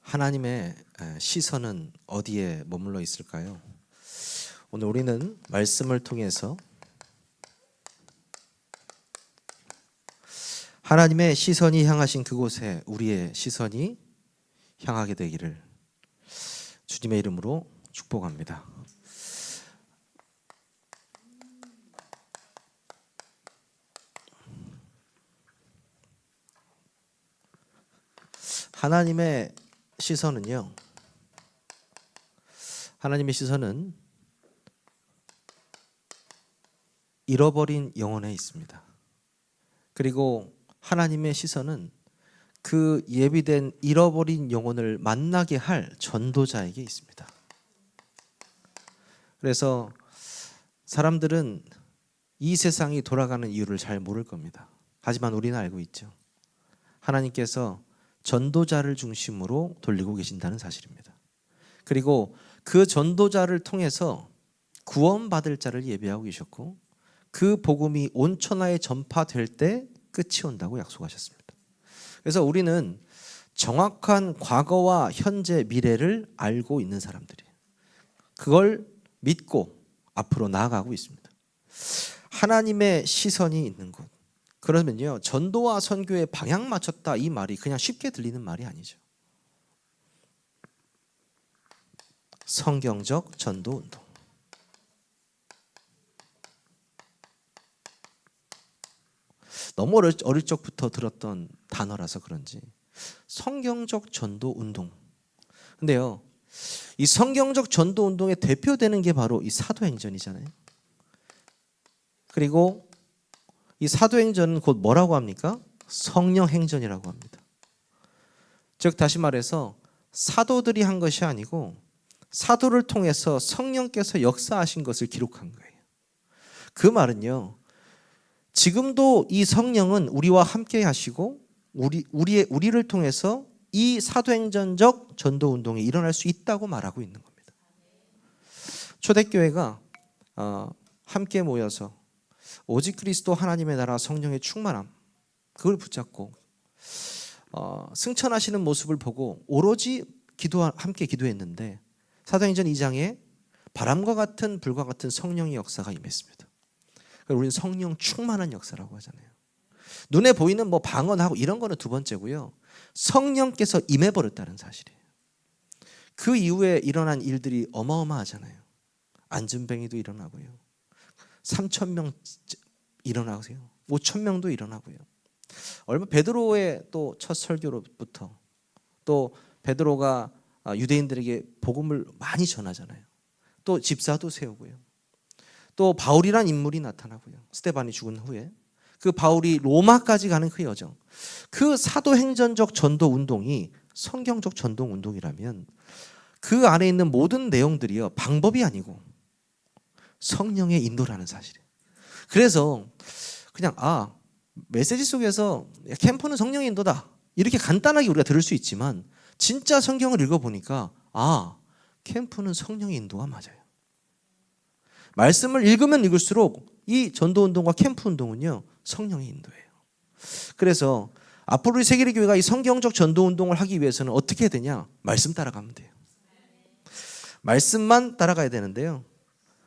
하나님의 시선은 어디에 머물러 있을까요? 오늘 우리는 말씀을 통해서 하나님의 시선이 향하신 그곳에 우리의 시선이 향하게 되기를 주님의 이름으로 축복합니다. 하나님의 시선은 잃어버린 영혼에 있습니다. 그리고 하나님의 시선은 그 예비된 잃어버린 영혼을 만나게 할 전도자에게 있습니다. 그래서 사람들은 이 세상이 돌아가는 이유를 잘 모를 겁니다. 하지만 우리는 알고 있죠. 하나님께서 전도자를 중심으로 돌리고 계신다는 사실입니다. 그리고 그 전도자를 통해서 구원받을 자를 예비하고 계셨고 그 복음이 온 천하에 전파될 때 끝이 온다고 약속하셨습니다. 그래서 우리는 정확한 과거와 현재, 미래를 알고 있는 사람들이에요. 그걸 믿고 앞으로 나아가고 있습니다. 하나님의 시선이 있는 곳. 그러면요, 전도와 선교에 방향 맞췄다 이 말이 그냥 쉽게 들리는 말이 아니죠. 성경적 전도 운동. 너무 어릴 적부터 들었던 단어라서 그런지 성경적 전도 운동. 근데요, 이 성경적 전도 운동의 대표되는 게 바로 이 사도행전이잖아요. 그리고 이 사도행전은 곧 뭐라고 합니까? 성령행전이라고 합니다. 즉 다시 말해서 사도들이 한 것이 아니고 사도를 통해서 성령께서 역사하신 것을 기록한 거예요. 그 말은요, 지금도 이 성령은 우리와 함께 하시고 우리를 통해서 이 사도행전적 전도운동이 일어날 수 있다고 말하고 있는 겁니다. 초대교회가 함께 모여서 오직 그리스도 하나님의 나라 성령의 충만함, 그걸 붙잡고 승천하시는 모습을 보고 오로지 함께 기도했는데 사도행전 2장에 바람과 같은 불과 같은 성령의 역사가 임했습니다. 우리는 성령 충만한 역사라고 하잖아요. 눈에 보이는 뭐 방언하고 이런 거는 두 번째고요. 성령께서 임해버렸다는 사실이에요. 그 이후에 일어난 일들이 어마어마하잖아요. 안전뱅이도 일어나고요. 3,000명 일어나고요. 5,000명도 일어나고요. 얼마 베드로의 또 첫 설교로부터 또 베드로가 유대인들에게 복음을 많이 전하잖아요. 또 집사도 세우고요. 또 바울이란 인물이 나타나고요. 스데반이 죽은 후에 그 바울이 로마까지 가는 그 여정, 그 사도행전적 전도 운동이 성경적 전도 운동이라면 그 안에 있는 모든 내용들이요, 방법이 아니고 성령의 인도라는 사실이에요. 그래서 그냥 메시지 속에서 캠프는 성령의 인도다 이렇게 간단하게 우리가 들을 수 있지만 진짜 성경을 읽어보니까 캠프는 성령의 인도가 맞아요. 말씀을 읽으면 읽을수록 이 전도운동과 캠프운동은요, 성령의 인도예요. 그래서 앞으로 우리 세계교회가 이 성경적 전도운동을 하기 위해서는 어떻게 해야 되냐? 말씀 따라가면 돼요. 말씀만 따라가야 되는데요,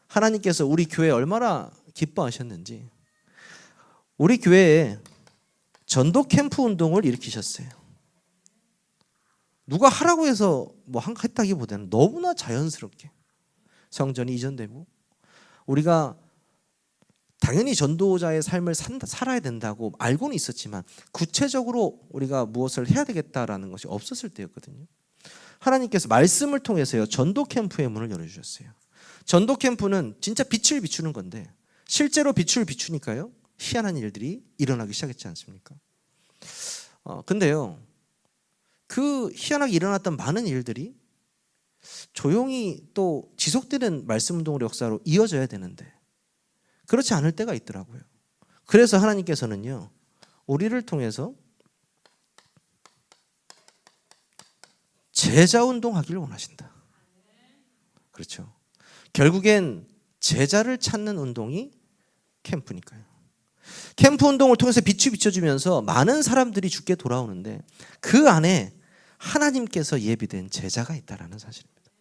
하나님께서 우리 교회에 얼마나 기뻐하셨는지 우리 교회에 전도 캠프 운동을 일으키셨어요. 누가 하라고 해서 했다기보다는 너무나 자연스럽게 성전이 이전되고 우리가 당연히 전도자의 삶을 살아야 된다고 알고는 있었지만 구체적으로 우리가 무엇을 해야 되겠다라는 것이 없었을 때였거든요. 하나님께서 말씀을 통해서요, 전도 캠프의 문을 열어주셨어요. 전도 캠프는 진짜 빛을 비추는 건데 실제로 빛을 비추니까요, 희한한 일들이 일어나기 시작했지 않습니까? 근데요, 그 희한하게 일어났던 많은 일들이 조용히 또 지속되는 말씀 운동의 역사로 이어져야 되는데 그렇지 않을 때가 있더라고요. 그래서 하나님께서는요, 우리를 통해서 제자 운동하기를 원하신다. 그렇죠. 결국엔 제자를 찾는 운동이 캠프니까요. 캠프 운동을 통해서 빛이 비춰주면서 많은 사람들이 주께 돌아오는데 그 안에 하나님께서 예비된 제자가 있다라는 사실입니다.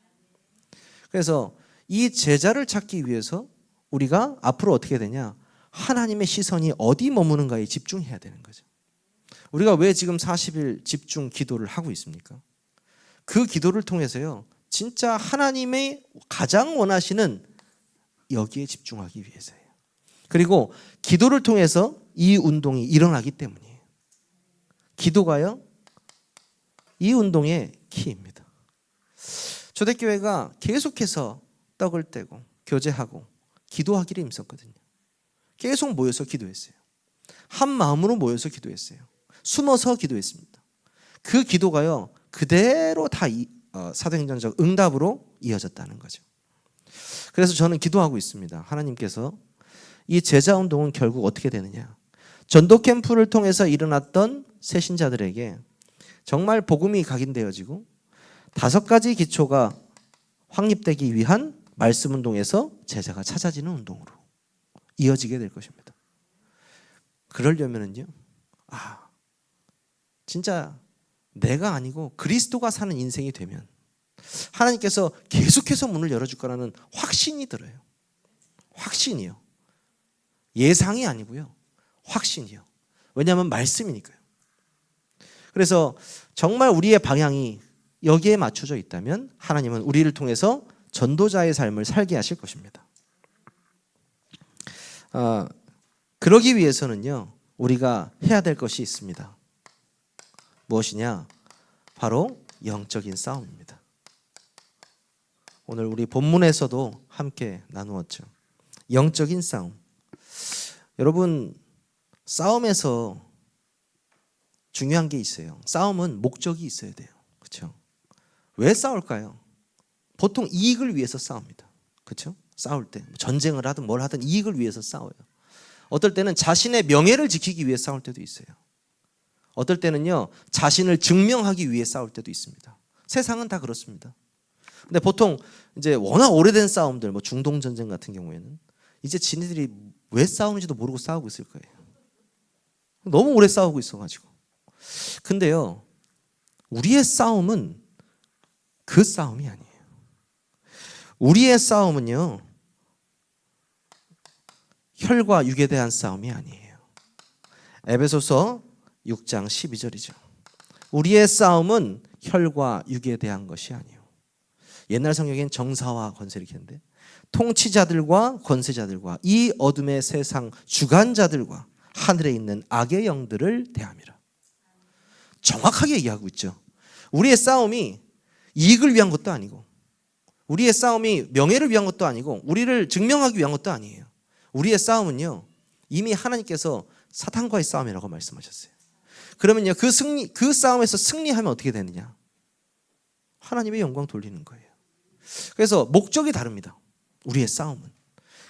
그래서 이 제자를 찾기 위해서 우리가 앞으로 어떻게 되냐? 하나님의 시선이 어디 머무는가에 집중해야 되는 거죠. 우리가 왜 지금 40일 집중 기도를 하고 있습니까? 그 기도를 통해서요, 진짜 하나님의 가장 원하시는 여기에 집중하기 위해서예요. 그리고 기도를 통해서 이 운동이 일어나기 때문이에요. 기도가요, 이 운동의 키입니다. 초대교회가 계속해서 떡을 떼고 교제하고 기도하기를 힘썼거든요. 계속 모여서 기도했어요. 한 마음으로 모여서 기도했어요. 숨어서 기도했습니다. 그 기도가요, 그대로 다 사도행전적 응답으로 이어졌다는 거죠. 그래서 저는 기도하고 있습니다. 하나님께서 이 제자 운동은 결국 어떻게 되느냐? 전도 캠프를 통해서 일어났던 새신자들에게 정말 복음이 각인되어지고 5가지 기초가 확립되기 위한 말씀 운동에서 제자가 찾아지는 운동으로 이어지게 될 것입니다. 그러려면은요, 진짜 내가 아니고 그리스도가 사는 인생이 되면 하나님께서 계속해서 문을 열어줄 거라는 확신이 들어요. 확신이요. 예상이 아니고요. 확신이요. 왜냐하면 말씀이니까요. 그래서 정말 우리의 방향이 여기에 맞춰져 있다면 하나님은 우리를 통해서 전도자의 삶을 살게 하실 것입니다. 그러기 위해서는요, 우리가 해야 될 것이 있습니다. 무엇이냐? 바로 영적인 싸움입니다. 오늘 우리 본문에서도 함께 나누었죠. 영적인 싸움. 여러분, 싸움에서 중요한 게 있어요. 싸움은 목적이 있어야 돼요. 그렇죠? 왜 싸울까요? 보통 이익을 위해서 싸웁니다. 그렇죠? 싸울 때 전쟁을 하든 뭘 하든 이익을 위해서 싸워요. 어떨 때는 자신의 명예를 지키기 위해 싸울 때도 있어요. 어떨 때는요, 자신을 증명하기 위해 싸울 때도 있습니다. 세상은 다 그렇습니다. 근데 보통 이제 워낙 오래된 싸움들, 뭐 중동 전쟁 같은 경우에는 이제 지네들이 왜 싸우는지도 모르고 싸우고 있을 거예요. 너무 오래 싸우고 있어가지고. 근데요, 우리의 싸움은 그 싸움이 아니에요. 우리의 싸움은요, 혈과 육에 대한 싸움이 아니에요. 에베소서 6장 12절이죠. 우리의 싸움은 혈과 육에 대한 것이 아니에요. 옛날 성경엔 정사와 권세 이렇게 했는데, 통치자들과 권세자들과 이 어둠의 세상 주관자들과 하늘에 있는 악의 영들을 대함이라. 정확하게 얘기하고 있죠. 우리의 싸움이 이익을 위한 것도 아니고, 우리의 싸움이 명예를 위한 것도 아니고, 우리를 증명하기 위한 것도 아니에요. 우리의 싸움은요, 이미 하나님께서 사탄과의 싸움이라고 말씀하셨어요. 그러면요, 그 싸움에서 승리하면 어떻게 되느냐? 하나님의 영광 돌리는 거예요. 그래서 목적이 다릅니다. 우리의 싸움은.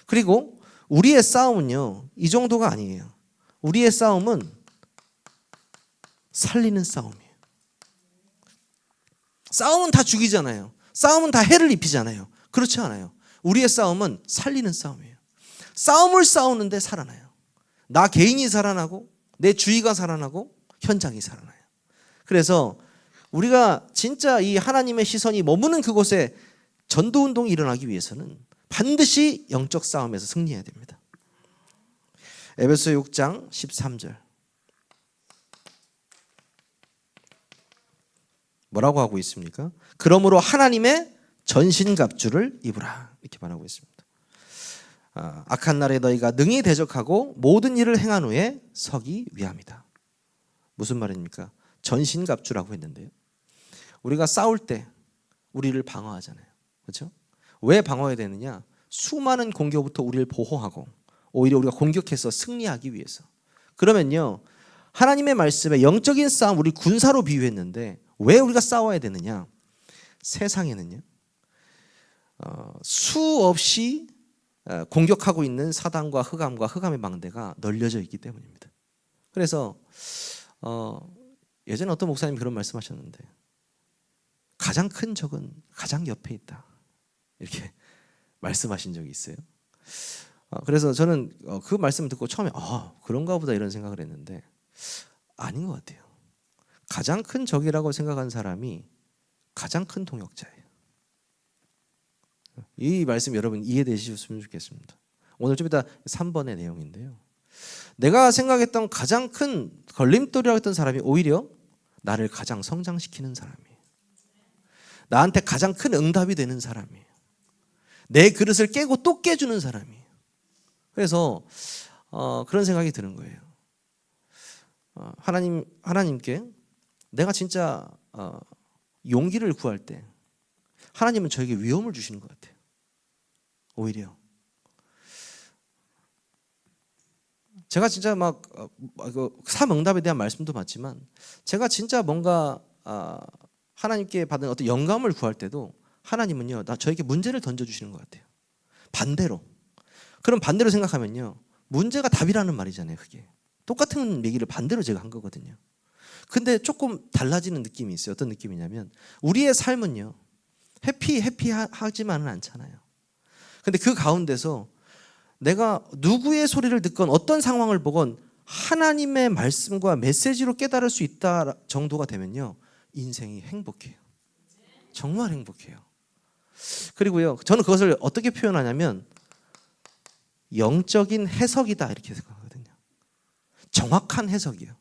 그리고 우리의 싸움은요, 이 정도가 아니에요. 우리의 싸움은 살리는 싸움이에요. 싸움은 다 죽이잖아요. 싸움은 다 해를 입히잖아요. 그렇지 않아요. 우리의 싸움은 살리는 싸움이에요. 싸움을 싸우는데 살아나요. 나 개인이 살아나고 내 주위가 살아나고 현장이 살아나요. 그래서 우리가 진짜 이 하나님의 시선이 머무는 그곳에 전도운동이 일어나기 위해서는 반드시 영적 싸움에서 승리해야 됩니다. 에베소 6장 13절 뭐라고 하고 있습니까? 그러므로 하나님의 전신갑주를 입으라, 이렇게 말하고 있습니다. 악한 날에 너희가 능히 대적하고 모든 일을 행한 후에 서기 위함이다. 무슨 말입니까? 전신갑주라고 했는데요, 우리가 싸울 때 우리를 방어하잖아요. 그렇죠? 왜 방어해야 되느냐? 수많은 공격부터 우리를 보호하고 오히려 우리가 공격해서 승리하기 위해서. 그러면요, 하나님의 말씀에 영적인 싸움, 우리 군사로 비유했는데 왜 우리가 싸워야 되느냐? 세상에는요, 수없이 공격하고 있는 사단과 흑암의 망대가 널려져 있기 때문입니다. 그래서 예전에 어떤 목사님이 그런 말씀하셨는데, 가장 큰 적은 가장 옆에 있다, 이렇게 말씀하신 적이 있어요. 그래서 저는 그 말씀을 듣고 처음에 그런가 보다 이런 생각을 했는데 아닌 것 같아요. 가장 큰 적이라고 생각한 사람이 가장 큰 동역자예요. 이 말씀 여러분 이해되셨으면 좋겠습니다. 오늘 좀 이따 3번의 내용인데요. 내가 생각했던 가장 큰 걸림돌이라고 했던 사람이 오히려 나를 가장 성장시키는 사람이에요. 나한테 가장 큰 응답이 되는 사람이에요. 내 그릇을 깨고 또 깨주는 사람이에요. 그래서 그런 생각이 드는 거예요. 하나님께 내가 진짜 용기를 구할 때 하나님은 저에게 위험을 주시는 것 같아요. 오히려 제가 진짜 막 사명답에 대한 말씀도 맞지만 제가 진짜 뭔가 하나님께 받은 어떤 영감을 구할 때도 하나님은요 저에게 문제를 던져주시는 것 같아요. 반대로. 그럼 반대로 생각하면요 문제가 답이라는 말이잖아요. 그게 똑같은 얘기를 반대로 제가 한 거거든요. 근데 조금 달라지는 느낌이 있어요. 어떤 느낌이냐면 우리의 삶은요 해피하지만은 않잖아요. 근데 그 가운데서 내가 누구의 소리를 듣건 어떤 상황을 보건 하나님의 말씀과 메시지로 깨달을 수 있다 정도가 되면요 인생이 행복해요. 정말 행복해요. 그리고요 저는 그것을 어떻게 표현하냐면 영적인 해석이다 이렇게 생각하거든요. 정확한 해석이에요.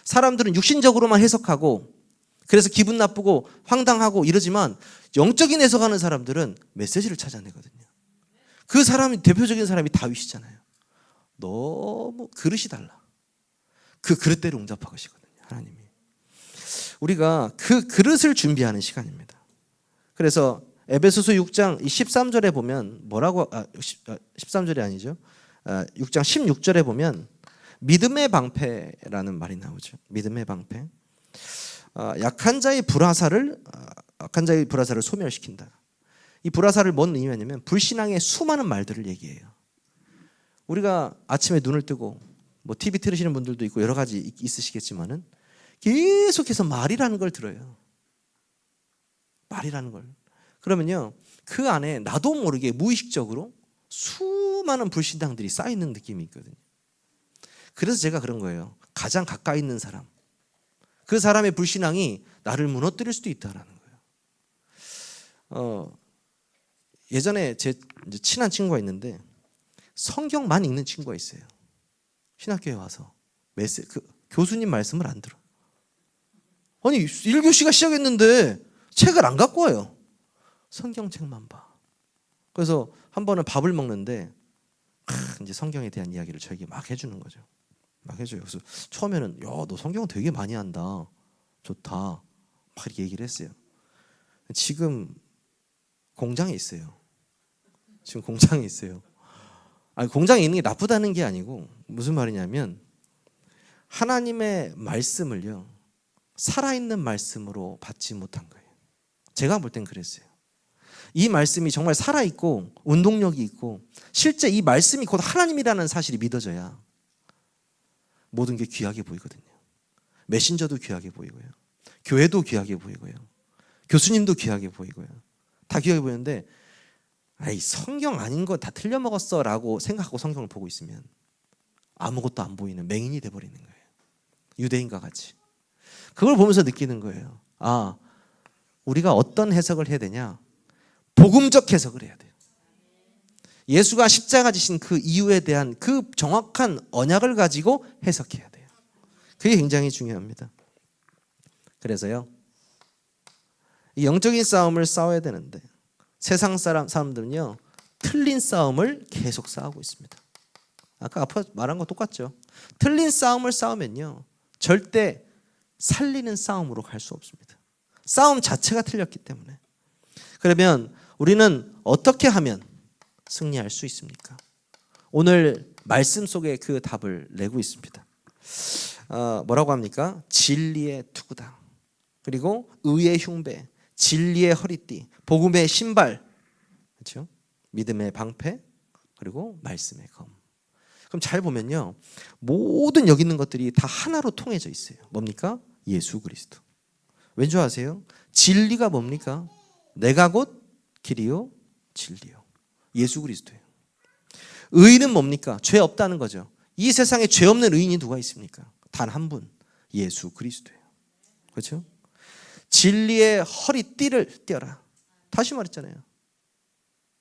사람들은 육신적으로만 해석하고 그래서 기분 나쁘고 황당하고 이러지만 영적인 해석하는 사람들은 메시지를 찾아내거든요. 그 사람이 대표적인 사람이 다윗이잖아요. 너무 그릇이 달라. 그 그릇대로 응답하시거든요. 하나님이. 우리가 그 그릇을 준비하는 시간입니다. 그래서 에베소서 6장 13절에 보면 뭐라고 13절이 아니죠. 6장 16절에 보면 믿음의 방패라는 말이 나오죠. 믿음의 방패. 약한 자의 불화살을 소멸시킨다. 이 불화살을 뭔 의미냐면 불신앙의 수많은 말들을 얘기해요. 우리가 아침에 눈을 뜨고 뭐 TV 틀으시는 분들도 있고 여러 가지 있으시겠지만은 계속해서 말이라는 걸 들어요. 말이라는 걸. 그러면요 그 안에 나도 모르게 무의식적으로 수많은 불신앙들이 쌓이는 느낌이 있거든요. 그래서 제가 그런 거예요. 가장 가까이 있는 사람, 그 사람의 불신앙이 나를 무너뜨릴 수도 있다라는 거예요. 예전에 제 친한 친구가 있는데 성경만 읽는 친구가 있어요. 신학교에 와서 교수님 말씀을 안 들어. 아니 1교시가 시작했는데 책을 안 갖고 와요. 성경책만 봐. 그래서 한 번은 밥을 먹는데 이제 성경에 대한 이야기를 저에게 막 해주는 거죠. 막 해줘요. 그래서 처음에는 야, 너 성경 되게 많이 한다. 좋다. 막 이렇게 얘기를 했어요. 지금 공장에 있어요. 아니, 공장에 있는 게 나쁘다는 게 아니고 무슨 말이냐면 하나님의 말씀을요 살아있는 말씀으로 받지 못한 거예요. 제가 볼 땐 그랬어요. 이 말씀이 정말 살아있고 운동력이 있고 실제 이 말씀이 곧 하나님이라는 사실이 믿어져야 모든 게 귀하게 보이거든요. 메신저도 귀하게 보이고요. 교회도 귀하게 보이고요. 교수님도 귀하게 보이고요. 다 귀하게 보이는데 아이 성경 아닌 거 다 틀려 먹었어 라고 생각하고 성경을 보고 있으면 아무것도 안 보이는 맹인이 돼버리는 거예요. 유대인과 같이. 그걸 보면서 느끼는 거예요. 아, 우리가 어떤 해석을 해야 되냐? 복음적 해석을 해야 돼요. 예수가 십자가 지신 그 이유에 대한 그 정확한 언약을 가지고 해석해야 돼요. 그게 굉장히 중요합니다. 그래서요, 이 영적인 싸움을 싸워야 되는데 세상 사람들은요 틀린 싸움을 계속 싸우고 있습니다. 아까 앞에 말한 거 똑같죠. 틀린 싸움을 싸우면요 절대 살리는 싸움으로 갈 수 없습니다. 싸움 자체가 틀렸기 때문에. 그러면 우리는 어떻게 하면 승리할 수 있습니까? 오늘 말씀 속에 그 답을 내고 있습니다. 뭐라고 합니까? 진리의 투구다. 그리고 의의 흉배, 진리의 허리띠, 복음의 신발, 그렇죠? 믿음의 방패, 그리고 말씀의 검. 그럼 잘 보면요, 모든 여기 있는 것들이 다 하나로 통해져 있어요. 뭡니까? 예수 그리스도. 왠지 아세요? 진리가 뭡니까? 내가 곧 길이요, 진리요. 예수 그리스도예요. 의는 뭡니까? 죄 없다는 거죠. 이 세상에 죄 없는 의인이 누가 있습니까? 단 한 분, 예수 그리스도예요. 그렇죠? 진리의 허리띠를 떼어라. 다시 말했잖아요.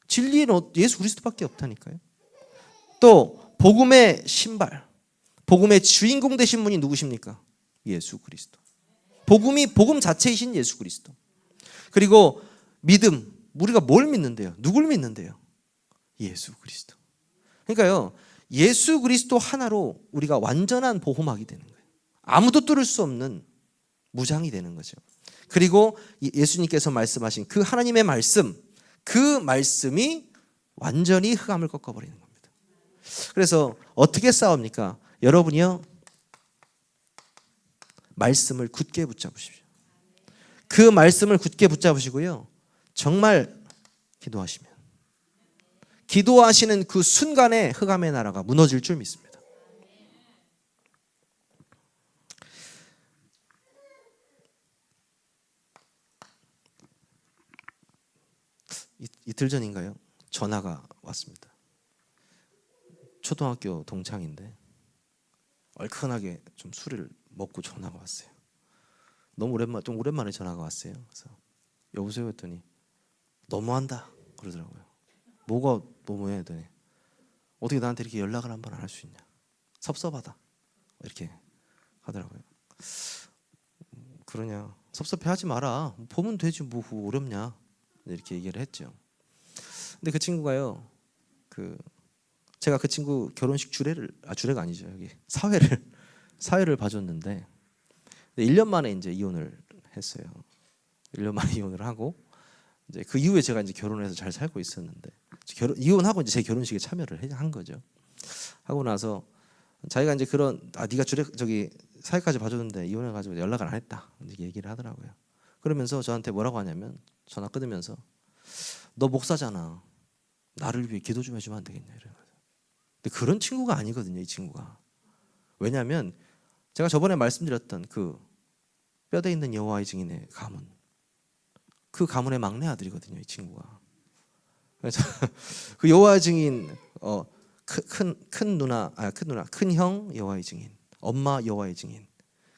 진리는 예수 그리스도밖에 없다니까요. 또 복음의 신발, 복음의 주인공 되신 분이 누구십니까? 예수 그리스도. 복음 자체이신 예수 그리스도. 그리고 믿음, 우리가 뭘 믿는데요? 누굴 믿는데요? 예수 그리스도. 그러니까요, 예수 그리스도 하나로 우리가 완전한 보호막이 되는 거예요. 아무도 뚫을 수 없는 무장이 되는 거죠. 그리고 예수님께서 말씀하신 그 하나님의 말씀, 그 말씀이 완전히 흑암을 꺾어버리는 겁니다. 그래서 어떻게 싸웁니까? 여러분이요, 말씀을 굳게 붙잡으십시오. 그 말씀을 굳게 붙잡으시고요, 정말 기도하시면, 기도하시는 그 순간에 흑암의 나라가 무너질 줄 믿습니다. 이틀 전인가요? 전화가 왔습니다. 초등학교 동창인데 얼큰하게 좀 술을 먹고 전화가 왔어요. 너무 좀 오랜만에 전화가 왔어요. 그래서 여보세요 했더니 너무한다 그러더라고요. 뭐가 너무해 했더니 어떻게 나한테 이렇게 연락을 한 번 안 할 수 있냐, 섭섭하다 이렇게 하더라고요. 그러냐, 섭섭해하지 마라, 보면 되지 뭐 어렵냐 이렇게 얘기를 했죠. 근데 그 친구가요, 제가 그 친구 결혼식 주례가 아니죠, 여기 사회를 봐줬는데 1년 만에 이제 이혼을 했어요. 1년 만에 이혼을 하고 이제 그 이후에 제가 이제 결혼해서 잘 살고 있었는데 이혼하고 이제 제 결혼식에 참여를 한 거죠. 하고 나서 자기가 이제 네가 사회까지 봐줬는데 이혼해가지고 연락을 안 했다 이렇게 얘기를 하더라고요. 그러면서 저한테 뭐라고 하냐면, 전화 끊으면서 너 목사잖아, 나를 위해 기도 좀 해주면 안 되겠냐 이래요. 근데 그런 친구가 아니거든요, 이 친구가. 왜냐하면 제가 저번에 말씀드렸던 그 뼈대 있는 여호와의 증인의 가문, 그 가문의 막내 아들이거든요, 이 친구가. 그래서 그 여호와의 증인 큰 형 여호와의 증인, 엄마 여호와의 증인,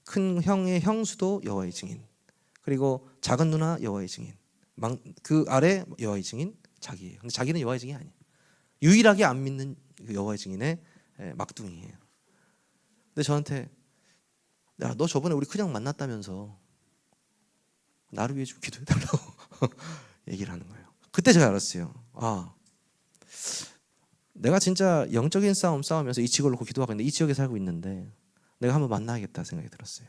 큰 형의 형수도 여호와의 증인, 그리고 작은 누나 여호와의 증인, 그 아래 여호와의 증인 자기예요. 근데 자기는 여호와의 증인이 아니에요. 유일하게 안 믿는 여호와의 증인의 막둥이에요. 근데 저한테 야, 너 저번에 우리 그냥 만났다면서 나를 위해 좀 기도해달라고 얘기를 하는 거예요. 그때 제가 알았어요. 내가 진짜 영적인 싸움 싸우면서 이 지역을 놓고 기도하고 있는데, 이 지역에 살고 있는데 내가 한번 만나야겠다 생각이 들었어요.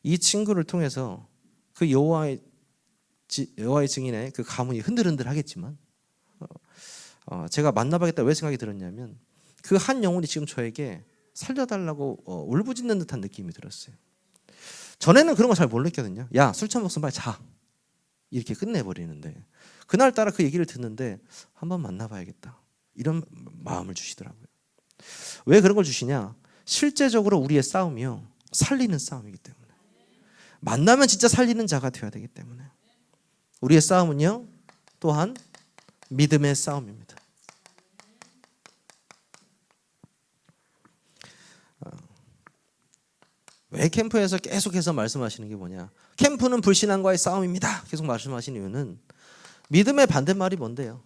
이 친구를 통해서 그 여호와의 증인의 그 가문이 흔들흔들 하겠지만 제가 만나봐야겠다 왜 생각이 들었냐면, 그 한 영혼이 지금 저에게 살려달라고 울부짖는 듯한 느낌이 들었어요. 전에는 그런 거 잘 몰랐거든요. 야, 술 처먹으면 빨리 자 이렇게 끝내버리는데, 그날따라 그 얘기를 듣는데 한번 만나봐야겠다 이런 마음을 주시더라고요. 왜 그런 걸 주시냐, 실제적으로 우리의 싸움이요, 살리는 싸움이기 때문에, 만나면 진짜 살리는 자가 되어야 되기 때문에 우리의 싸움은요 또한 믿음의 싸움입니다. 왜 캠프에서 계속해서 말씀하시는 게 뭐냐, 캠프는 불신앙과의 싸움입니다 계속 말씀하시는 이유는, 믿음의 반대말이 뭔데요?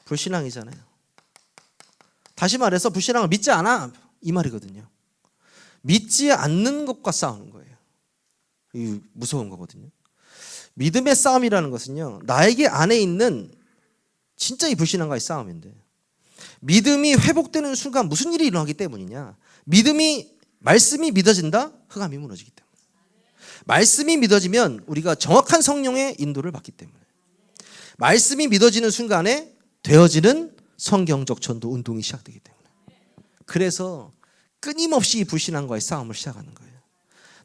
불신앙이잖아요. 다시 말해서 불신앙을 믿지 않아 이 말이거든요. 믿지 않는 것과 싸우는 거예요. 이 무서운 거거든요. 믿음의 싸움이라는 것은요, 나에게 안에 있는 진짜 이 불신앙과의 싸움인데, 믿음이 회복되는 순간 무슨 일이 일어나기 때문이냐, 말씀이 믿어진다, 흑암이 무너지기 때문에. 말씀이 믿어지면 우리가 정확한 성령의 인도를 받기 때문에, 말씀이 믿어지는 순간에 되어지는 성경적 전도 운동이 시작되기 때문에, 그래서 끊임없이 불신앙과의 싸움을 시작하는 거예요.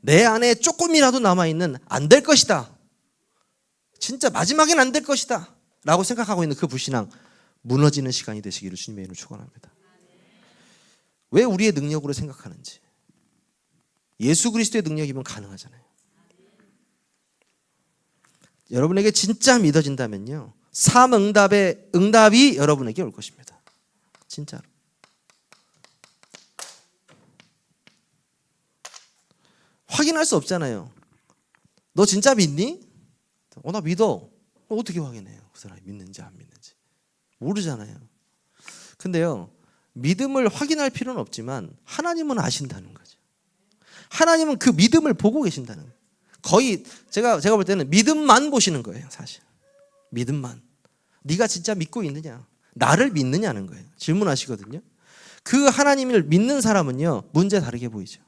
내 안에 조금이라도 남아있는 안 될 것이다, 진짜 마지막엔 안 될 것이다 라고 생각하고 있는 그 불신앙 무너지는 시간이 되시기를 주님의 이름으로 축원합니다. 왜 우리의 능력으로 생각하는지, 예수 그리스도의 능력이면 가능하잖아요. 여러분에게 진짜 믿어진다면요, 응답이 여러분에게 올 것입니다. 진짜로. 확인할 수 없잖아요. 너 진짜 믿니? 나 믿어. 어떻게 확인해요? 그 사람이 믿는지 안 믿는지. 모르잖아요. 근데요, 믿음을 확인할 필요는 없지만 하나님은 아신다는 거죠. 하나님은 그 믿음을 보고 계신다는 거예요. 거의 제가 볼 때는 믿음만 보시는 거예요, 사실. 믿음만. 네가 진짜 믿고 있느냐? 나를 믿느냐는 거예요. 질문하시거든요. 그 하나님을 믿는 사람은요, 문제 다르게 보이죠.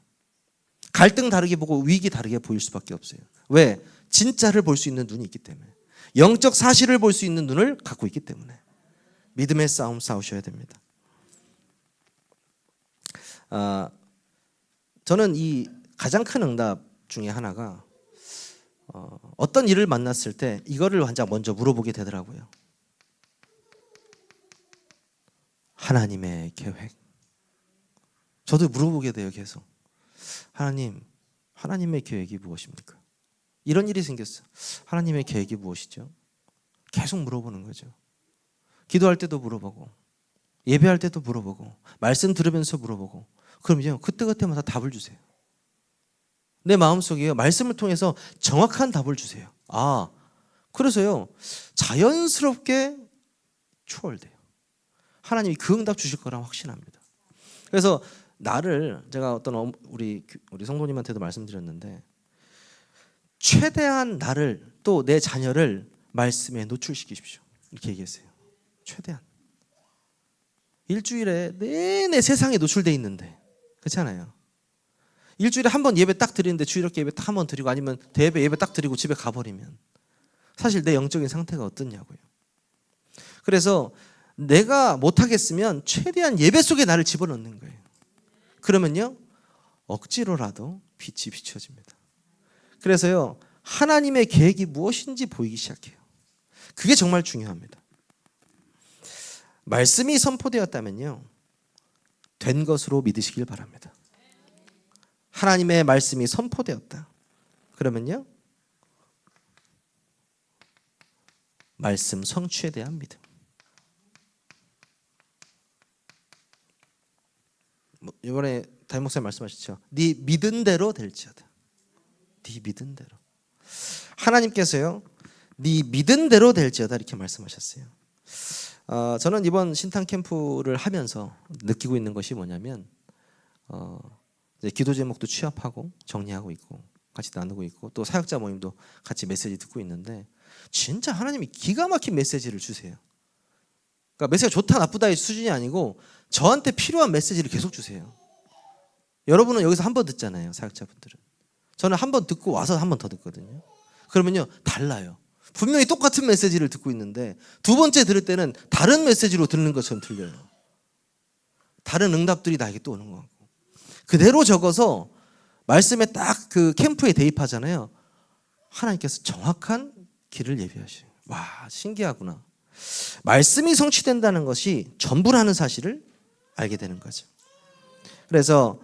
갈등 다르게 보고 위기 다르게 보일 수밖에 없어요. 왜? 진짜를 볼 수 있는 눈이 있기 때문에. 영적 사실을 볼 수 있는 눈을 갖고 있기 때문에. 믿음의 싸움 싸우셔야 됩니다. 저는 이 가장 큰 응답 중에 하나가 어떤 일을 만났을 때 이거를 항상 먼저 물어보게 되더라고요. 하나님의 계획. 저도 물어보게 돼요, 계속. 하나님의 계획이 무엇입니까? 이런 일이 생겼어. 하나님의 계획이 무엇이죠? 계속 물어보는 거죠. 기도할 때도 물어보고, 예배할 때도 물어보고, 말씀 들으면서 물어보고, 그럼요, 그때그때마다 답을 주세요. 내 마음속에 말씀을 통해서 정확한 답을 주세요. 그래서요, 자연스럽게 추월돼요. 하나님이 그 응답 주실 거라 확신합니다. 그래서 제가 어떤 우리 성도님한테도 말씀드렸는데, 최대한 나를 또 내 자녀를 말씀에 노출시키십시오. 이렇게 얘기했어요. 최대한. 일주일에 내내 세상에 노출돼 있는데, 그렇잖아요. 일주일에 한 번 예배 딱 드리는데 주일학교 예배 딱 한 번 드리고 아니면 대예배 예배 딱 드리고 집에 가버리면 사실 내 영적인 상태가 어떻냐고요. 그래서 내가 못하겠으면 최대한 예배 속에 나를 집어넣는 거예요. 그러면요, 억지로라도 빛이 비춰집니다. 그래서요, 하나님의 계획이 무엇인지 보이기 시작해요. 그게 정말 중요합니다. 말씀이 선포되었다면요, 된 것으로 믿으시길 바랍니다. 하나님의 말씀이 선포되었다. 그러면요, 말씀 성취에 대한 믿음. 이번에 담임 목사님 말씀하셨죠. 네 믿은 대로 될지어다. 네 믿은 대로. 하나님께서요, 네 믿은 대로 될지어다 이렇게 말씀하셨어요. 저는 이번 신탄 캠프를 하면서 느끼고 있는 것이 뭐냐면, 이제 기도 제목도 취합하고 정리하고 있고 같이 나누고 있고 또 사역자 모임도 같이 메시지 듣고 있는데, 진짜 하나님이 기가 막힌 메시지를 주세요. 그러니까 메시지가 좋다 나쁘다의 수준이 아니고 저한테 필요한 메시지를 계속 주세요. 여러분은 여기서 한 번 듣잖아요, 사역자분들은. 저는 한 번 듣고 와서 한 번 더 듣거든요. 그러면요, 달라요. 분명히 똑같은 메시지를 듣고 있는데 두 번째 들을 때는 다른 메시지로 듣는 것처럼 들려요. 다른 응답들이 나에게 또 오는 것 같고. 그대로 적어서 말씀에 딱 그 캠프에 대입하잖아요. 하나님께서 정확한 길을 예비하셔요. 와, 신기하구나. 말씀이 성취된다는 것이 전부라는 사실을 알게 되는 거죠. 그래서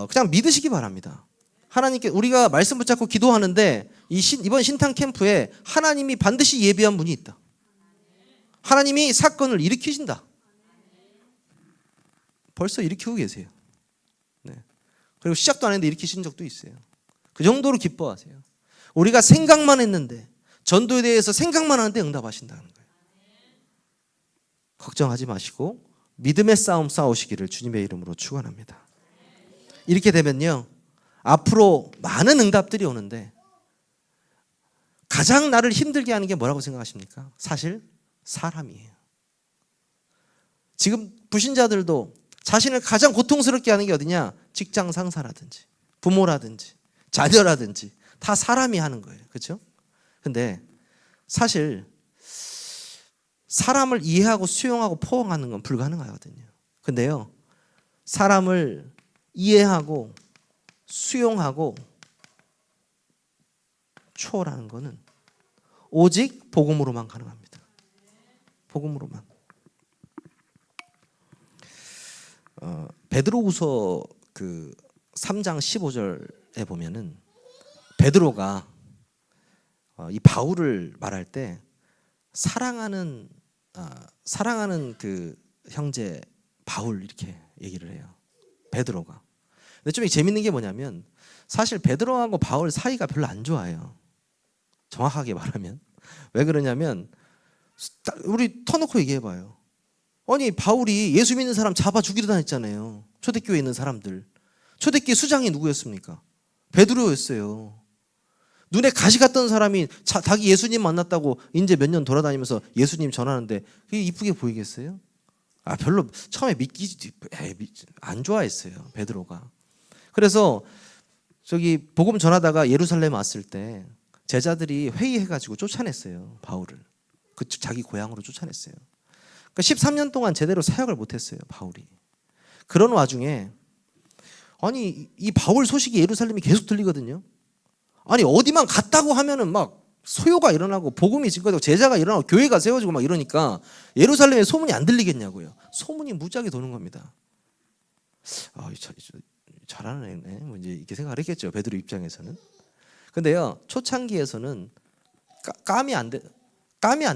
그냥 믿으시기 바랍니다. 하나님께 우리가 말씀 붙잡고 기도하는데 이번 신탄 캠프에 하나님이 반드시 예비한 분이 있다. 하나님이 사건을 일으키신다. 벌써 일으키고 계세요. 네. 그리고 시작도 안 했는데 일으키신 적도 있어요. 그 정도로 기뻐하세요. 우리가 생각만 했는데, 전도에 대해서 생각만 하는데 응답하신다는 거예요. 걱정하지 마시고 믿음의 싸움 싸우시기를 주님의 이름으로 축원합니다. 이렇게 되면요, 앞으로 많은 응답들이 오는데 가장 나를 힘들게 하는 게 뭐라고 생각하십니까? 사실 사람이에요. 지금 불신자들도 자신을 가장 고통스럽게 하는 게 어디냐? 직장 상사라든지 부모라든지 자녀라든지 다 사람이 하는 거예요. 그렇죠? 근데 사실 사람을 이해하고 수용하고 포용하는 건 불가능하거든요. 근데요, 사람을 이해하고 수용하고 초월하는 것은 오직 복음으로만 가능합니다. 복음으로만. 베드로후서 그 3장 15절에 보면은 베드로가 이 바울을 말할 때 사랑하는 그 형제 바울 이렇게 얘기를 해요. 베드로가. 근데 좀 재밌는 게 뭐냐면 사실 베드로하고 바울 사이가 별로 안 좋아요. 정확하게 말하면. 왜 그러냐면 우리 터놓고 얘기해봐요. 아니 바울이 예수 믿는 사람 잡아 죽이려 다녔잖아요. 초대교회에 있는 사람들. 초대교회 수장이 누구였습니까? 베드로였어요. 눈에 가시 같던 사람이 자기 예수님 만났다고 이제 몇 년 돌아다니면서 예수님 전하는데 그게 이쁘게 보이겠어요? 별로 처음에 안 좋아했어요. 베드로가. 그래서 저기 복음 전하다가 예루살렘 왔을 때 제자들이 회의해가지고 쫓아냈어요. 바울을. 자기 고향으로 쫓아냈어요. 그러니까 13년 동안 제대로 사역을 못했어요. 바울이. 그런 와중에 아니 이 바울 소식이 예루살렘이 계속 들리거든요. 아니 어디만 갔다고 하면은 막 소요가 일어나고 복음이 증거되고 제자가 일어나고 교회가 세워지고 막 이러니까 예루살렘에 소문이 안 들리겠냐고요. 소문이 무지하게 도는 겁니다. 잘하는 애네. 뭐 이제 이렇게 생각을 했겠죠. 베드로 입장에서는. 근데요 초창기에서는 감이 안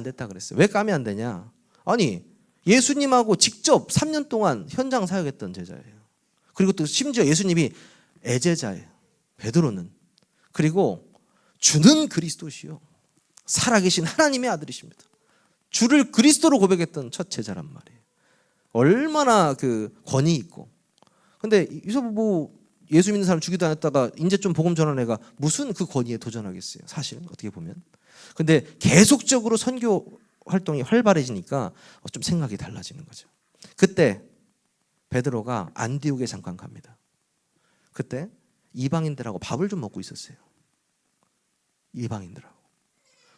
됐다 그랬어요. 왜 감이 안 되냐? 아니 예수님하고 직접 3년 동안 현장 사역했던 제자예요. 그리고 또 심지어 예수님이 애제자예요. 베드로는. 그리고 주는 그리스도시요 살아계신 하나님의 아들이십니다. 주를 그리스도로 고백했던 첫 제자란 말이에요. 얼마나 그 권위 있고. 근데 여기서 뭐 예수 믿는 사람 죽이도 않았다가 이제 좀 복음 전하는 애가 무슨 그 권위에 도전하겠어요. 사실은 어떻게 보면. 근데 계속적으로 선교 활동이 활발해지니까 좀 생각이 달라지는 거죠. 그때 베드로가 안디옥에 잠깐 갑니다. 그때 이방인들하고 밥을 좀 먹고 있었어요. 이방인들하고.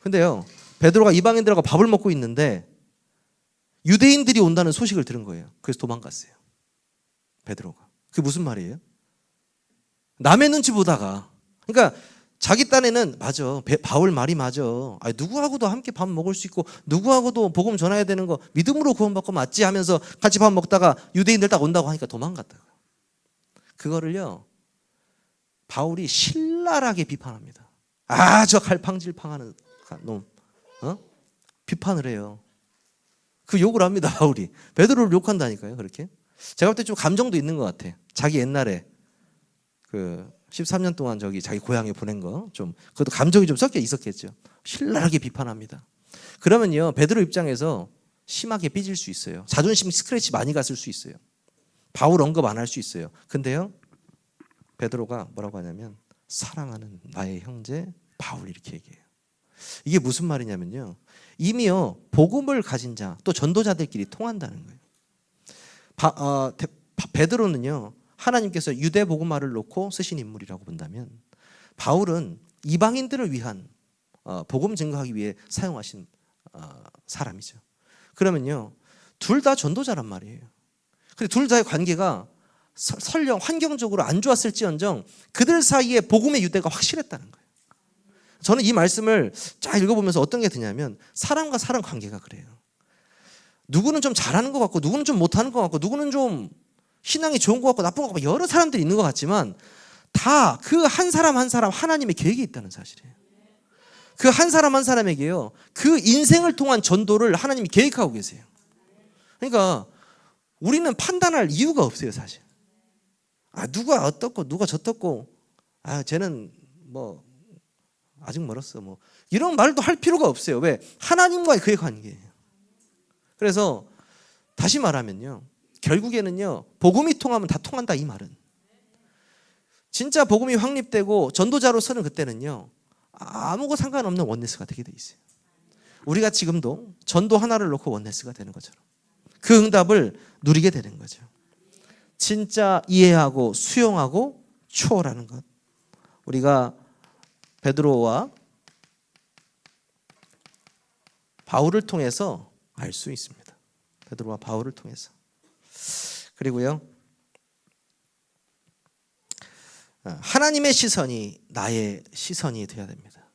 근데요 베드로가 이방인들하고 밥을 먹고 있는데 유대인들이 온다는 소식을 들은 거예요. 그래서 도망갔어요. 베드로가. 그게 무슨 말이에요? 남의 눈치 보다가. 그러니까 자기 딴에는 맞아. 바울 말이 맞아. 누구하고도 함께 밥 먹을 수 있고 누구하고도 복음 전해야 되는 거 믿음으로 구원받고 맞지 하면서 같이 밥 먹다가 유대인들 딱 온다고 하니까 도망갔다고요. 그거를요 바울이 신랄하게 비판합니다. 저 갈팡질팡하는 놈. 비판을 해요. 그 욕을 합니다. 바울이. 베드로를 욕한다니까요. 그렇게. 제가 볼 때 좀 감정도 있는 것 같아. 자기 옛날에 그 13년 동안 자기 고향에 보낸 거 좀 그것도 감정이 좀 섞여 있었겠죠. 신랄하게 비판합니다. 그러면요 베드로 입장에서 심하게 삐질 수 있어요. 자존심 스크래치 많이 갔을 수 있어요. 바울 언급 안 할 수 있어요. 근데요 베드로가 뭐라고 하냐면 사랑하는 나의 형제 바울 이렇게 얘기해요. 이게 무슨 말이냐면요 이미요 복음을 가진 자 또 전도자들끼리 통한다는 거예요. 베드로는요 하나님께서 유대 복음화를 놓고 쓰신 인물이라고 본다면 바울은 이방인들을 위한 복음 증거하기 위해 사용하신 사람이죠. 그러면요 둘 다 전도자란 말이에요. 근데 둘 다의 관계가 설령 환경적으로 안 좋았을지언정 그들 사이에 복음의 유대가 확실했다는 거예요. 저는 이 말씀을 쫙 읽어보면서 어떤 게 드냐면 사람과 사람 관계가 그래요. 누구는 좀 잘하는 것 같고 누구는 좀 못하는 것 같고 누구는 좀 신앙이 좋은 것 같고 나쁜 것 같고 여러 사람들이 있는 것 같지만 다 그 한 사람 한 사람 하나님의 계획이 있다는 사실이에요. 그 한 사람 한 사람에게요 그 인생을 통한 전도를 하나님이 계획하고 계세요. 그러니까 우리는 판단할 이유가 없어요. 사실 누가 어떻고 누가 저떻고 쟤는 뭐 아직 멀었어 뭐 이런 말도 할 필요가 없어요. 왜? 하나님과의 그의 관계예요. 그래서 다시 말하면요 결국에는요 복음이 통하면 다 통한다 이 말은. 진짜 복음이 확립되고 전도자로서는 그때는요 아무것도 상관없는 원네스가 되게 돼 있어요. 우리가 지금도 전도 하나를 놓고 원네스가 되는 것처럼 그 응답을 누리게 되는 거죠. 진짜 이해하고 수용하고 추월하는 것. 우리가 베드로와 바울을 통해서 알 수 있습니다. 베드로와 바울을 통해서. 그리고요 하나님의 시선이 나의 시선이 되어야 됩니다.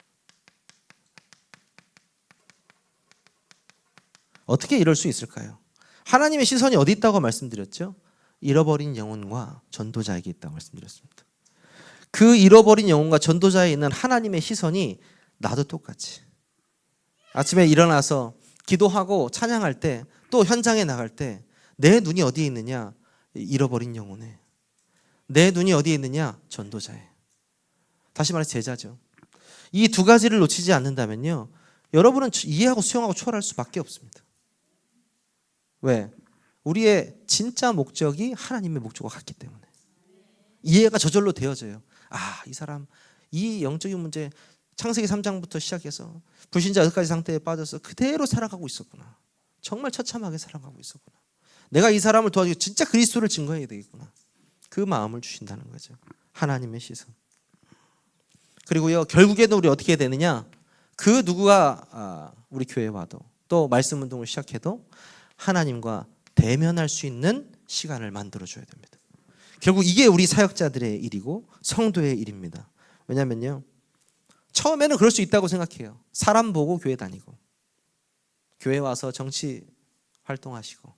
어떻게 이럴 수 있을까요? 하나님의 시선이 어디 있다고 말씀드렸죠? 잃어버린 영혼과 전도자에게 있다고 말씀드렸습니다. 그 잃어버린 영혼과 전도자에 있는 하나님의 시선이 나도 똑같이 아침에 일어나서 기도하고 찬양할 때 또 현장에 나갈 때 내 눈이 어디에 있느냐? 잃어버린 영혼에. 내 눈이 어디에 있느냐? 전도자에. 다시 말해서 제자죠. 이 두 가지를 놓치지 않는다면요, 여러분은 이해하고 수용하고 초월할 수밖에 없습니다. 왜? 우리의 진짜 목적이 하나님의 목적과 같기 때문에. 이해가 저절로 되어져요. 아, 이 사람 이 영적인 문제 창세기 3장부터 시작해서 불신자 6가지 상태에 빠져서 그대로 살아가고 있었구나. 정말 처참하게 살아가고 있었구나. 내가 이 사람을 도와주고 진짜 그리스도를 증거해야 되겠구나. 그 마음을 주신다는 거죠. 하나님의 시선. 그리고요, 결국에는 우리 어떻게 되느냐? 그 누구가 우리 교회에 와도 또 말씀 운동을 시작해도 하나님과 대면할 수 있는 시간을 만들어줘야 됩니다. 결국 이게 우리 사역자들의 일이고 성도의 일입니다. 왜냐면요, 처음에는 그럴 수 있다고 생각해요. 사람 보고 교회 다니고, 교회 와서 정치 활동하시고,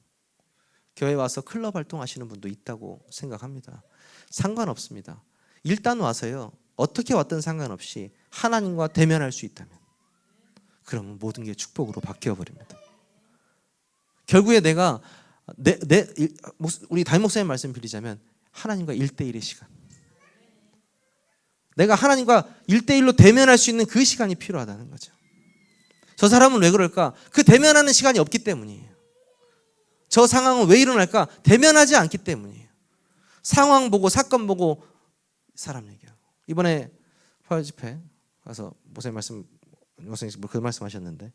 교회 와서 클럽 활동하시는 분도 있다고 생각합니다. 상관없습니다. 일단 와서요, 어떻게 왔든 상관없이 하나님과 대면할 수 있다면, 그러면 모든 게 축복으로 바뀌어버립니다. 결국에 내가 우리 담임 목사님 말씀 빌리자면 하나님과 1대1의 시간, 내가 하나님과 1대1로 대면할 수 있는 그 시간이 필요하다는 거죠. 저 사람은 왜 그럴까? 그 대면하는 시간이 없기 때문이에요. 저 상황은 왜 일어날까? 대면하지 않기 때문이에요. 상황 보고 사건 보고 사람 얘기하고. 이번에 화요 집회 가서 목사님 그 말씀하셨는데,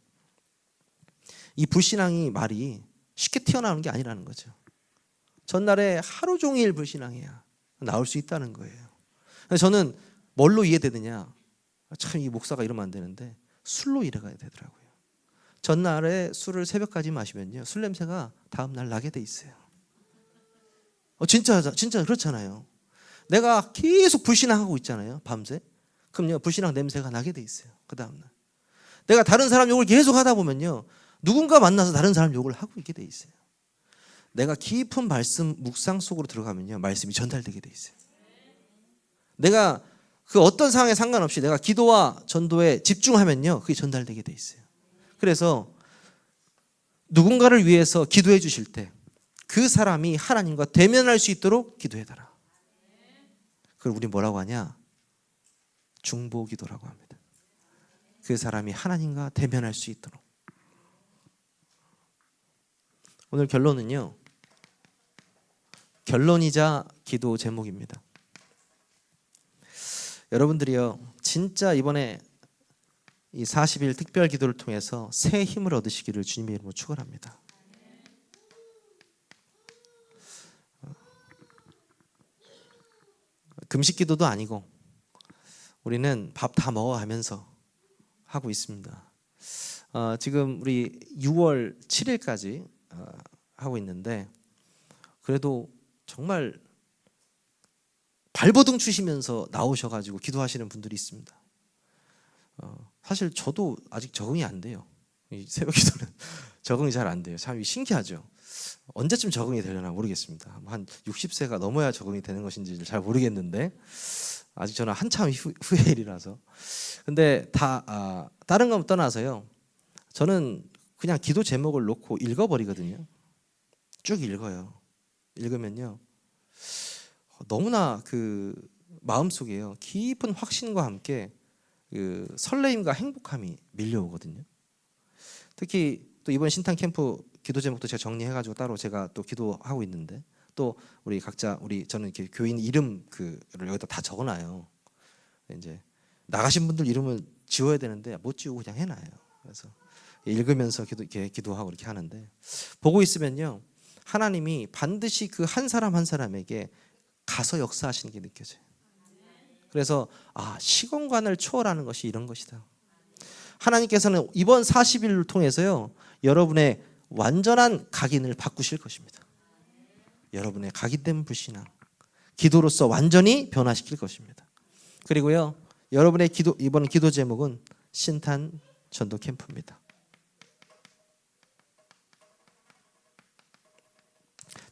이 불신앙이 말이 쉽게 튀어나오는 게 아니라는 거죠. 전날에 하루 종일 불신앙해야 나올 수 있다는 거예요. 저는 뭘로 이해되느냐? 참, 이 목사가 이러면 안 되는데 술로 이해가 되더라고요. 전날에 술을 새벽까지 마시면요, 술 냄새가 다음 날 나게 돼 있어요. 진짜 그렇잖아요. 내가 계속 불신앙하고 있잖아요, 밤새. 그럼요, 불신앙 냄새가 나게 돼 있어요, 그 다음 날. 내가 다른 사람 욕을 계속 하다 보면요, 누군가 만나서 다른 사람 욕을 하고 있게 돼 있어요. 내가 깊은 말씀 묵상 속으로 들어가면요, 말씀이 전달되게 돼 있어요. 내가 그 어떤 상황에 상관없이 내가 기도와 전도에 집중하면요, 그게 전달되게 돼 있어요. 그래서 누군가를 위해서 기도해 주실 때 그 사람이 하나님과 대면할 수 있도록 기도해달라. 그걸 우리 뭐라고 하냐? 중보기도라고 합니다. 그 사람이 하나님과 대면할 수 있도록. 오늘 결론은요, 결론이자 기도 제목입니다. 여러분들이요, 진짜 이번에 이 40일 특별 기도를 통해서 새 힘을 얻으시기를 주님의 이름으로 축원합니다. 금식 기도도 아니고 우리는 밥 다 먹어가면서 하고 있습니다. 지금 우리 6월 7일까지 하고 있는데, 그래도 정말 발버둥 치시면서 나오셔가지고 기도하시는 분들이 있습니다. 사실 저도 아직 적응이 안 돼요. 이 새벽 기도는 적응이 잘 안 돼요. 참 신기하죠. 언제쯤 적응이 되려나 모르겠습니다. 한 60세가 넘어야 적응이 되는 것인지 잘 모르겠는데, 아직 저는 한참 후의 일이라서. 근데 다른 건 떠나서요, 저는 그냥 기도 제목을 놓고 읽어버리거든요. 쭉 읽어요. 읽으면요, 너무나 그 마음속에요, 깊은 확신과 함께 그 설레임과 행복함이 밀려오거든요. 특히 또 이번 신탄 캠프 기도 제목도 제가 정리해가지고 따로 제가 또 기도하고 있는데, 또 우리 각자 저는 이렇게 교인 이름 그를 여기다 다 적어놔요. 이제 나가신 분들 이름을 지워야 되는데 못 지우고 그냥 해놔요. 그래서 읽으면서 기도하고 이렇게 하는데, 보고 있으면요, 하나님이 반드시 그 한 사람 한 사람에게 가서 역사하시는 게 느껴져요. 그래서 시공간을 초월하는 것이 이런 것이다. 하나님께서는 이번 40일을 통해서요, 여러분의 완전한 각인을 바꾸실 것입니다. 여러분의 각인된 불신앙, 기도로서 완전히 변화시킬 것입니다. 그리고요, 여러분의 이번 기도 제목은 신탄 전도 캠프입니다.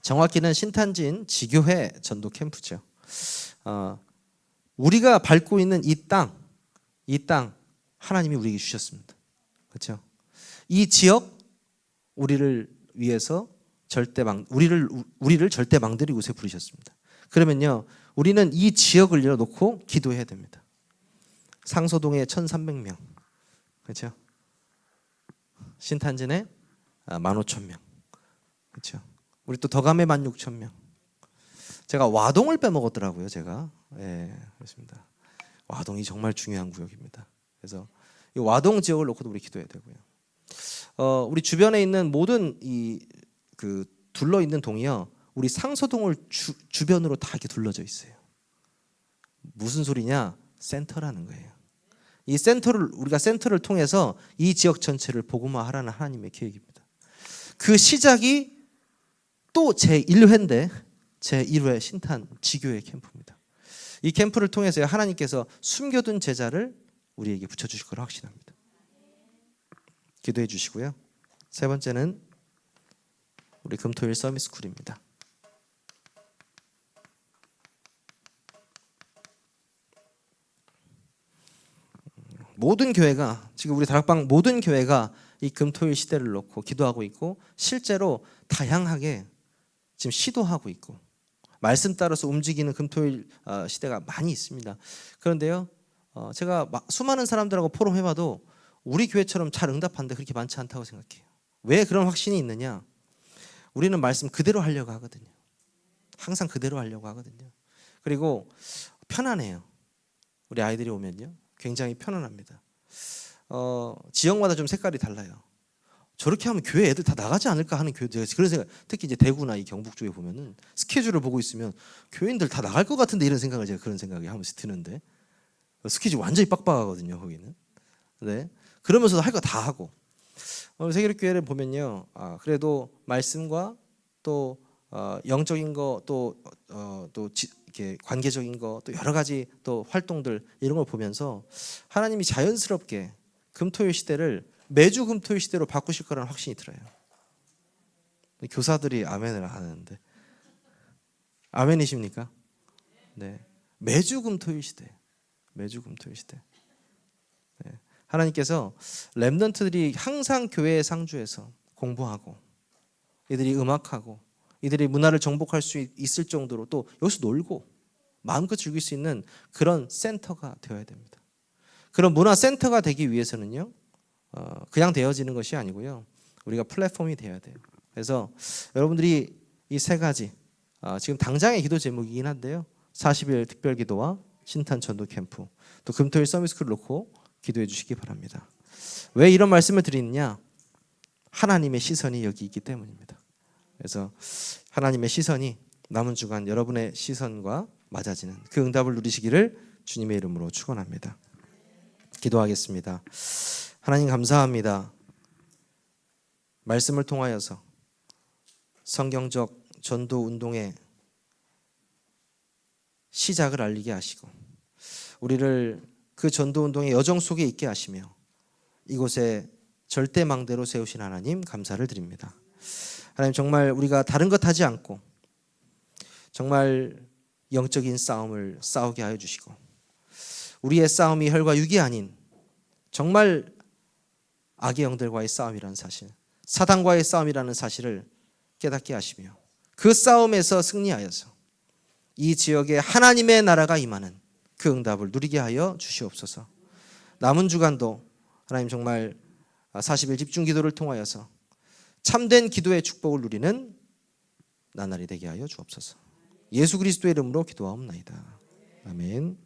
정확히는 신탄진 지교회 전도 캠프죠. 우리가 밟고 있는 이 땅 하나님이 우리에게 주셨습니다. 그렇죠? 이 지역, 우리를 위해서 우리를 절대 망들이 곳에 부르셨습니다. 그러면요, 우리는 이 지역을 열어놓고 기도해야 됩니다. 상소동에 1,300명, 그렇죠? 신탄진에 15,000명, 그렇죠? 우리 또 덕암에 16,000명. 제가 와동을 빼먹었더라고요, 제가. 예, 그렇습니다. 와동이 정말 중요한 구역입니다. 그래서 이 와동 지역을 놓고도 우리 기도해야 되고요. 우리 주변에 있는 모든 그 둘러 있는 동이요, 우리 상소동을 주변으로 다 이렇게 둘러져 있어요. 무슨 소리냐? 센터라는 거예요. 이 우리가 센터를 통해서 이 지역 전체를 복음화하라는 하나님의 계획입니다. 그 시작이 또 제1회인데 제1회 신탄 지교회 캠프입니다. 이 캠프를 통해서 하나님께서 숨겨둔 제자를 우리에게 붙여주실 거라 확신합니다. 기도해 주시고요. 세 번째는 우리 금토일 서밋스쿨입니다. 모든 교회가, 지금 우리 다락방 모든 교회가 이 금토일 시대를 놓고 기도하고 있고 실제로 다양하게 지금 시도하고 있고 말씀 따라서 움직이는 금토일 시대가 많이 있습니다. 그런데요, 제가 수많은 사람들하고 포럼해봐도 우리 교회처럼 잘 응답하는데 그렇게 많지 않다고 생각해요. 왜 그런 확신이 있느냐? 우리는 말씀 그대로 하려고 하거든요. 항상 그대로 하려고 하거든요. 그리고 편안해요. 우리 아이들이 오면요, 굉장히 편안합니다. 지역마다 좀 색깔이 달라요. 저렇게 하면 교회 애들 다 나가지 않을까 하는 교회들, 그런 생각, 특히 이제 대구나 이 경북 쪽에 보면은 스케줄을 보고 있으면 교인들 다 나갈 것 같은데 이런 생각을, 제가 그런 생각이 한 번씩 드는데, 스케줄 완전히 빡빡하거든요 거기는. 네, 그러면서도 할 거 다 하고. 세계교회를 보면요, 그래도 말씀과 또 영적인 거, 또 이렇게 관계적인 거, 또 여러 가지 또 활동들, 이런 걸 보면서 하나님이 자연스럽게 금토일 시대를 매주 금토일 시대로 바꾸실 거라는 확신이 들어요. 교사들이 아멘을 하는데, 아멘이십니까? 네, 매주 금토일 시대, 매주 금토일 시대. 네. 하나님께서 렘넌트들이 항상 교회의 상주에서 공부하고, 이들이 음악하고, 이들이 문화를 정복할 수 있을 정도로 또 여기서 놀고 마음껏 즐길 수 있는 그런 센터가 되어야 됩니다. 그런 문화 센터가 되기 위해서는요, 그냥 되어지는 것이 아니고요, 우리가 플랫폼이 되어야 돼요. 그래서 여러분들이 이 세 가지, 지금 당장의 기도 제목이긴 한데요, 40일 특별기도와 신탄 전도 캠프, 또 금토일 서밋스쿨을 놓고 기도해 주시기 바랍니다. 왜 이런 말씀을 드리느냐? 하나님의 시선이 여기 있기 때문입니다. 그래서 하나님의 시선이 남은 주간 여러분의 시선과 맞아지는 그 응답을 누리시기를 주님의 이름으로 축원합니다. 기도하겠습니다. 하나님 감사합니다. 말씀을 통하여서 성경적 전도 운동의 시작을 알리게 하시고, 우리를 그 전도 운동의 여정 속에 있게 하시며 이곳에 절대망대로 세우신 하나님 감사를 드립니다. 하나님, 정말 우리가 다른 것 하지 않고 정말 영적인 싸움을 싸우게 하여 주시고, 우리의 싸움이 혈과 육이 아닌 정말 악의 영들과의 싸움이라는 사실, 사단과의 싸움이라는 사실을 깨닫게 하시며 그 싸움에서 승리하여서 이 지역에 하나님의 나라가 임하는 그 응답을 누리게 하여 주시옵소서. 남은 주간도 하나님 정말 40일 집중 기도를 통하여서 참된 기도의 축복을 누리는 나날이 되게 하여 주옵소서. 예수 그리스도의 이름으로 기도하옵나이다. 아멘.